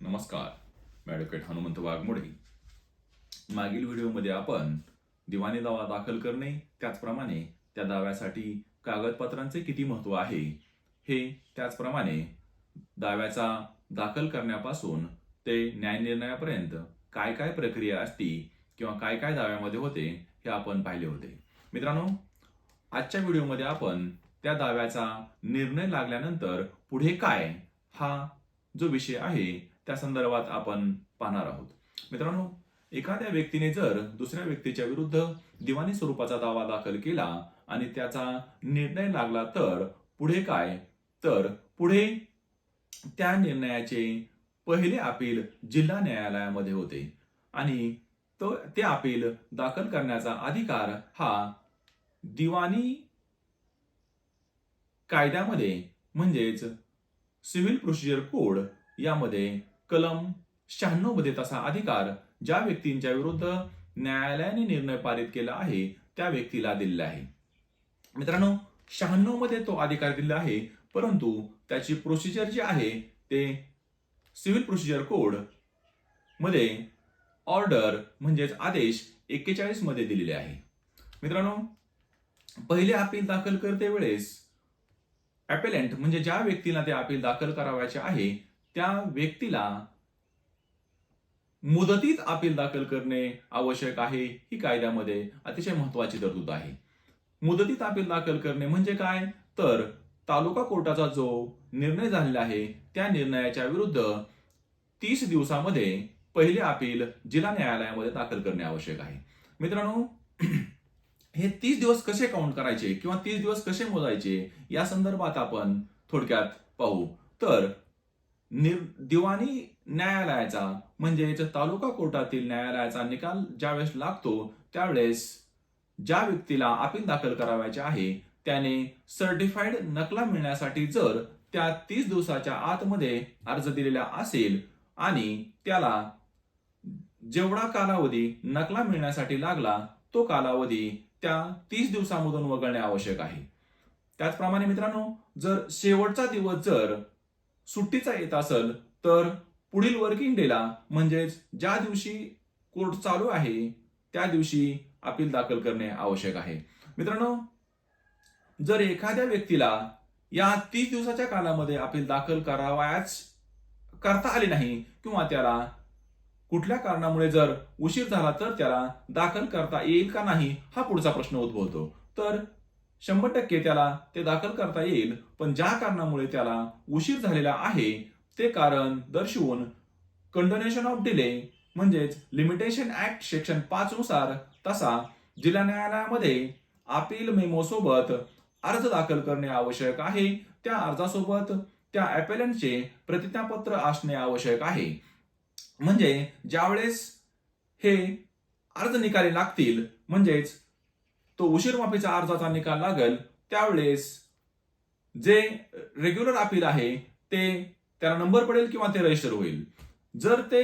नमस्कार, मी ॲडव्होकेट हनुमंत वाघमोडे. मागील व्हिडिओमध्ये आपण दिवाणी दावा दाखल करणे, त्याचप्रमाणे त्या दाव्यासाठी कागदपत्रांचे किती महत्त्व आहे, हे त्याचप्रमाणे दाव्याचा दाखल करण्यापासून ते न्यायनिर्णयापर्यंत काय काय प्रक्रिया असती किंवा काय काय दाव्यामध्ये होते हे आपण पाहिले होते. मित्रांनो, आजच्या व्हिडिओमध्ये आपण त्या दाव्याचा निर्णय लागल्यानंतर पुढे काय हा जो विषय आहे त्या संदर्भात आपण पाहणार आहोत. मित्रांनो, एखाद्या व्यक्तीने जर दुसऱ्या व्यक्तीच्या विरुद्ध दिवाणी स्वरूपाचा दावा दाखल केला आणि त्याचा निर्णय लागला तर पुढे काय, तर पुढे त्या निर्णयाचे पहिले अपील जिल्हा न्यायालयामध्ये होते आणि ते अपील दाखल करण्याचा अधिकार हा दिवाणी कायद्यामध्ये म्हणजेच सिव्हिल प्रोसिजर कोड यामध्ये कलम 96 मध्ये तसा अधिकार ज्या व्यक्तींच्या विरुद्ध न्यायालयाने निर्णय पारित केला आहे त्या व्यक्तीला दिलेला आहे. मित्रांनो, 96 मध्ये तो अधिकार दिला आहे, परंतु त्याची प्रोसिजर जी आहे ते सिव्हिल प्रोसिजर कोड मध्ये ऑर्डर म्हणजेच आदेश 41 मध्ये दिलेले आहे. मित्रांनो, पहिले अपील दाखल करते वेळेस ॲपेलंट म्हणजे ज्या व्यक्तीला ते अपील दाखल करावयाचे आहे त्या व्यक्तीला मुदतीत अपील दाखल करणे आवश्यक आहे, ही कायद्यामध्ये अतिशय महत्वाची तरतूद आहे. मुदतीत अपील दाखल करणे म्हणजे काय, तर तालुका कोर्टाचा जो निर्णय झालेला आहे त्या निर्णयाच्या विरुद्ध 30 दिवसामध्ये पहिले अपील जिल्हा न्यायालयामध्ये दाखल करणे आवश्यक आहे. मित्रांनो, हे 30 दिवस कसे काउंट करायचे किंवा 30 दिवस कसे मोजायचे या संदर्भात आपण थोडक्यात पाहू. तर दिवाणी न्यायालयाचा म्हणजेच तालुका कोर्टातील न्यायालयाचा निकाल ज्यावेळेस लागतो त्यावेळेस ज्या व्यक्तीला अपील दाखल करावयाचे आहे त्याने सर्टिफाईड नकला मिळण्यासाठी जर त्या 30 दिवसाच्या आतमध्ये अर्ज दिलेला असेल आणि त्याला जेवढा कालावधी नकला मिळण्यासाठी लागला तो कालावधी त्या 30 दिवसामधून वगळणे आवश्यक आहे. त्याचप्रमाणे मित्रांनो, जर शेवटचा दिवस जर सुट्टीचा येत असेल तर पुढील वर्किंग डेला म्हणजेच ज्या दिवशी कोर्ट चालू आहे त्या दिवशी अपील दाखल करणे आवश्यक आहे. मित्रांनो, जर एखाद्या व्यक्तीला या 30 दिवसाच्या कालामध्ये अपील दाखल करता आले नाही किंवा त्याला कुठल्या कारणामुळे जर उशीर झाला तर त्याला दाखल करता येईल का नाही हा पुढचा प्रश्न उद्भवतो. तर 100% त्याला ते दाखल करता येईल, पण ज्या कारणामुळे त्याला उशीर झालेला आहे ते कारण दर्शवून कंडोनेशन ऑफ डिले म्हणजेच लिमिटेशन ऍक्ट सेक्शन 5 नुसार तसा जिल्हा न्यायालयामध्ये अपील मेमो सोबत अर्ज दाखल करणे आवश्यक आहे. त्या अर्जासोबत त्या ॲपेलंटचे प्रतिज्ञापत्र असणे आवश्यक आहे. म्हणजे ज्यावेळेस हे अर्ज निकाली लागतील म्हणजेच तो उशीर माफीचा अर्जाचा निकाल लागेल त्यावेळेस जे रेग्युलर अपील आहे ते त्याला नंबर पडेल किंवा ते रजिस्टर होईल. जर ते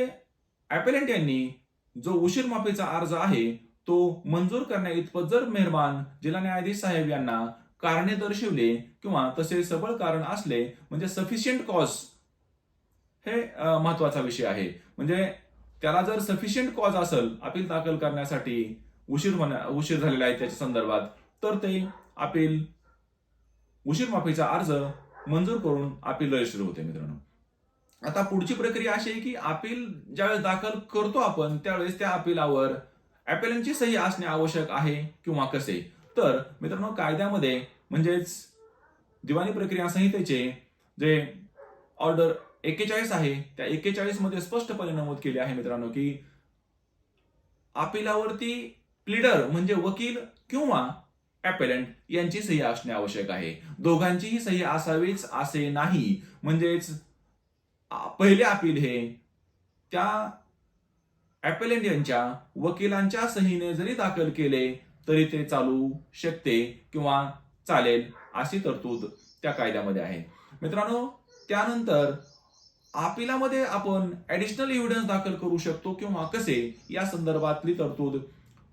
ॲपेलंट यांनी जो उशीर माफीचा अर्ज आहे तो मंजूर करण्या इतपत जर मेहरबान जिल्हा न्यायाधीश साहेब यांना कारणे दर्शवले किंवा तसे सबळ कारण असले म्हणजे सफिशियंट कॉज, हे महत्वाचा विषय आहे. म्हणजे त्याला जर सफिशियंट कॉज असेल अपील दाखल करण्यासाठी उशीर झालेला आहे त्याच्या संदर्भात तर ते अपील उशीर माफीचा अर्ज मंजूर करून अपील रजिस्टर होते. मित्रांनो, आता पुढची प्रक्रिया अशी आहे की अपील ज्यावेळेस दाखल करतो आपण त्यावेळेस त्या अपिलावर ॲपेलंटची सही असणे आवश्यक आहे किंवा कसे. तर मित्रांनो, कायद्यामध्ये म्हणजेच दिवाणी प्रक्रिया संहितेचे जे ऑर्डर 41 आहे त्या 41 मध्ये स्पष्टपणे नमूद केले आहे मित्रांनो की अपिलावरती प्लीडर म्हणजे वकील किंवा ॲपेलंट यांची सही असणे आवश्यक आहे. दोघांचीही सही असावीच असे नाही. म्हणजेच पहिले अपील हे त्या ॲपेलंट यांच्या वकिलांच्या सहीने जरी दाखल केले तरी ते चालू शकते किंवा चालेल अशी तरतूद त्या कायद्यामध्ये आहे. मित्रांनो, त्यानंतर अपिलामध्ये आपण ऍडिशनल एव्हिडन्स दाखल करू शकतो किंवा कसे या संदर्भातली तरतूद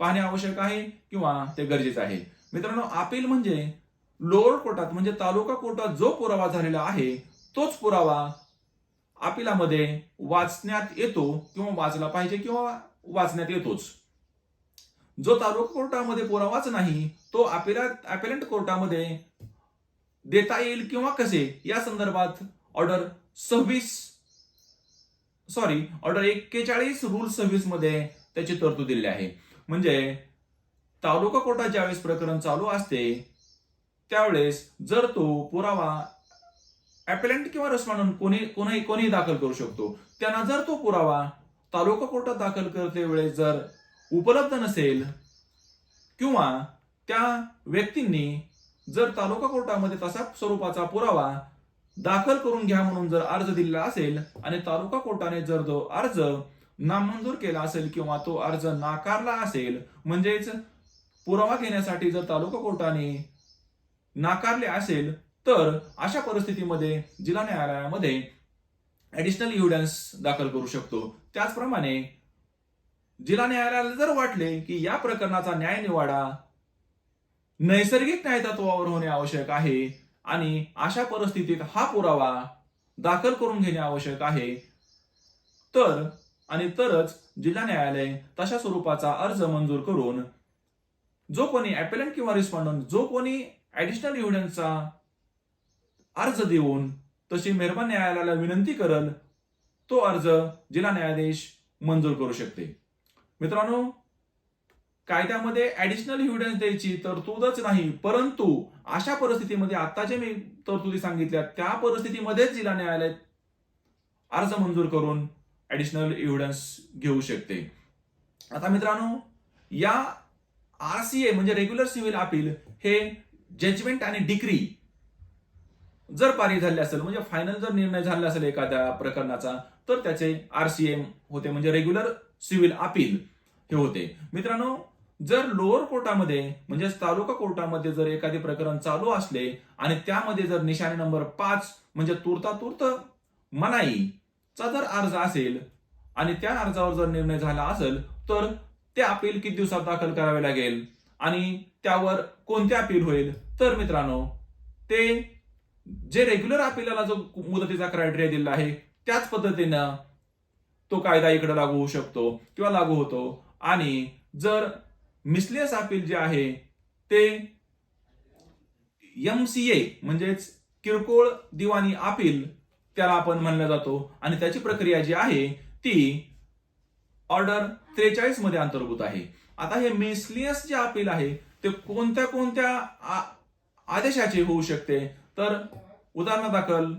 पाहणे आवश्यक आहे किंवा ते गरजेचे आहे. मित्रांनो, अपील म्हणजे लोअर कोर्टात म्हणजे तालुका कोर्टात जो पुरावा झालेला आहे तोच पुरावा अपिलामध्ये वाचण्यात येतो किंवा वाचला पाहिजे किंवा वाचण्यात येतोच. जो तालुका कोर्टामध्ये पुरावाच नाही तो अपेलंट कोर्टामध्ये देता येईल किंवा कसे, या संदर्भात ऑर्डर 41 रूल 26 मध्ये त्याची तरतूद दिलेली आहे. म्हणजे तालुका कोर्टात ज्यावेळेस प्रकरण चालू असते त्यावेळेस जर तो पुरावा अपेलंट किंवा रेस्पॉन्डंट कोणी दाखल करू शकतो, त्यांना जर तो पुरावा तालुका कोर्टात दाखल करते वेळेस जर उपलब्ध नसेल किंवा त्या व्यक्तींनी जर तालुका कोर्टामध्ये तसा स्वरूपाचा पुरावा दाखल करून घ्या म्हणून जर अर्ज दिलेला असेल आणि तालुका कोर्टाने जर तो अर्ज नामंजूर केला असेल किंवा तो अर्ज नाकारला असेल, म्हणजेच पुरावा घेण्यासाठी जर तालुका कोर्टाने नाकारले असेल, तर अशा परिस्थितीमध्ये जिल्हा न्यायालयामध्ये ऍडिशनल एव्हिडन्स दाखल करू शकतो. त्याचप्रमाणे जिल्हा न्यायालयाला जर वाटले की या प्रकरणाचा न्यायनिवाडा नैसर्गिक न्यायतत्वावर होणे आवश्यक आहे आणि अशा परिस्थितीत हा पुरावा दाखल करून घेणे आवश्यक आहे, तरच जिल्हा न्यायालय तशा स्वरूपाचा अर्ज मंजूर करून जो कोणी अपेलंट किंवा रिस्पॉन्डंट जो कोणी ऍडिशनल एव्हिडन्सचा अर्ज देऊन तशी मेहरबान न्यायालयाला विनंती करल, तो अर्ज जिल्हा न्यायाधीश मंजूर करू शकते. मित्रांनो, कायद्यामध्ये ऍडिशनल एव्हिडन्स द्यायची तरतूदच नाही, परंतु अशा परिस्थितीमध्ये आता जे मी तरतुदी सांगितल्या त्या परिस्थितीमध्येच जिल्हा न्यायालय अर्ज मंजूर करून ऍडिशनल एव्हिडन्स घेऊ शकते. आता मित्रांनो, या RCA म्हणजे रेग्युलर सिव्हिल अपील हे जजमेंट आणि डिक्री जर पारित झाले असेल, म्हणजे फायनल जर निर्णय झाला असेल एखाद्या प्रकरणाचा, तर त्याचे RCA होते, म्हणजे रेग्युलर सिव्हिल अपील हे होते. मित्रांनो, जर लोअर कोर्टामध्ये म्हणजे तालुका कोर्टामध्ये जर एखादे प्रकरण चालू असले आणि त्यामध्ये जर निशाणी नंबर 5 म्हणजे तूर्त मनाईचा जर अर्ज असेल आणि त्या अर्जावर जर निर्णय झाला असेल, तर ते अपील किती दिवसात दाखल करावे लागेल आणि त्यावर कोणते अपील होईल, तर मित्रांनो ते जे रेग्युलर अपीलला जो मुदतीचा क्रायटेरिया दिला आहे त्याच पद्धतीनं तो कायदा इकडे लागू होऊ शकतो किंवा लागू होतो. आणि जर मिसलेस अपील जे आहे ते MCA म्हणजेच किरकोळ दिवाणी अपील त्याला आपण म्हणलं जातो आणि त्याची प्रक्रिया जी आहे ती ऑर्डर 43 मध्ये अंतर्भूत आहे. आता हे मिसलेस जे अपील आहे ते कोणत्या आदेशाचे होऊ शकते, तर उदाहरणादाखल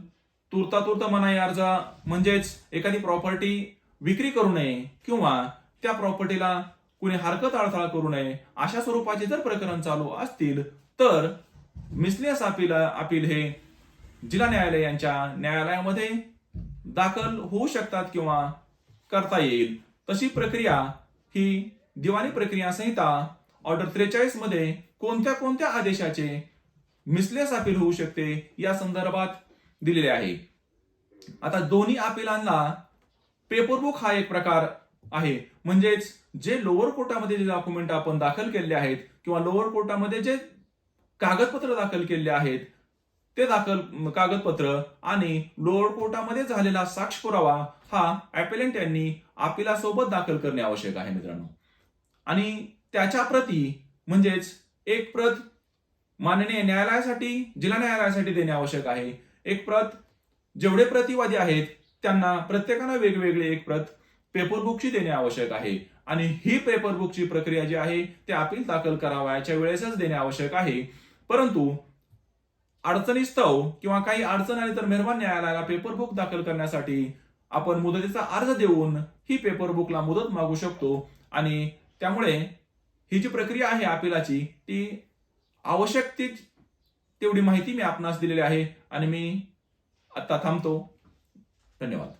तूर्त मनाई अर्ज म्हणजेच एखादी प्रॉपर्टी विक्री करू नये किंवा त्या प्रॉपर्टीला कुणी हरकत अडथळा करू नये, अशा स्वरूपाचे जर प्रकरण चालू असतील तर मिसलेस अपील हे जिल्हा न्यायालय यांच्या न्यायालयामध्ये दाखल होऊ शकतात किंवा करता येईल. तशी प्रक्रिया ही दिवाणी प्रक्रिया संहिता ऑर्डर 43 मध्ये कोणत्या आदेशाचे मिसलेस अपील होऊ शकते या संदर्भात दिलेले आहे. आता दोन्ही अपिलांना पेपरबुक हा एक प्रकार आहे, म्हणजेच जे लोअर कोर्टामध्ये जे डॉक्युमेंट आपण दाखल केले आहेत किंवा लोअर कोर्टामध्ये जे कागदपत्र दाखल केले आहेत ते कागदपत्र आणि लोअर कोर्टामध्ये झालेला साक्ष पुरावा हा अपेलंट यांनी अपिलासोबत दाखल करणे आवश्यक आहे मित्रांनो. आणि त्याच्या प्रती म्हणजेच एक प्रत माननीय न्यायालयासाठी जिल्हा न्यायालयासाठी देणे आवश्यक आहे. एक प्रत जेवढे प्रतिवादी आहेत त्यांना प्रत्येकानं वेगवेगळी एक प्रत पेपरबुकची देणे आवश्यक आहे आणि ही पेपरबुकची प्रक्रिया जी आहे ते अपील दाखल करावयाच्या वेळेसच देणे आवश्यक आहे. परंतु अडचणीस्तव किंवा काही अडचण आली तर मेहरबान न्यायालयाला पेपरबुक दाखल करण्यासाठी आपण मुदतीचा अर्ज देऊन ही पेपरबुकला मुदत मागू शकतो आणि त्यामुळे ही जी प्रक्रिया आहे अपिलाची ती आवश्यक तेवढी माहिती मी आपणास दिलेली आहे आणि मी आता थांबतो. धन्यवाद.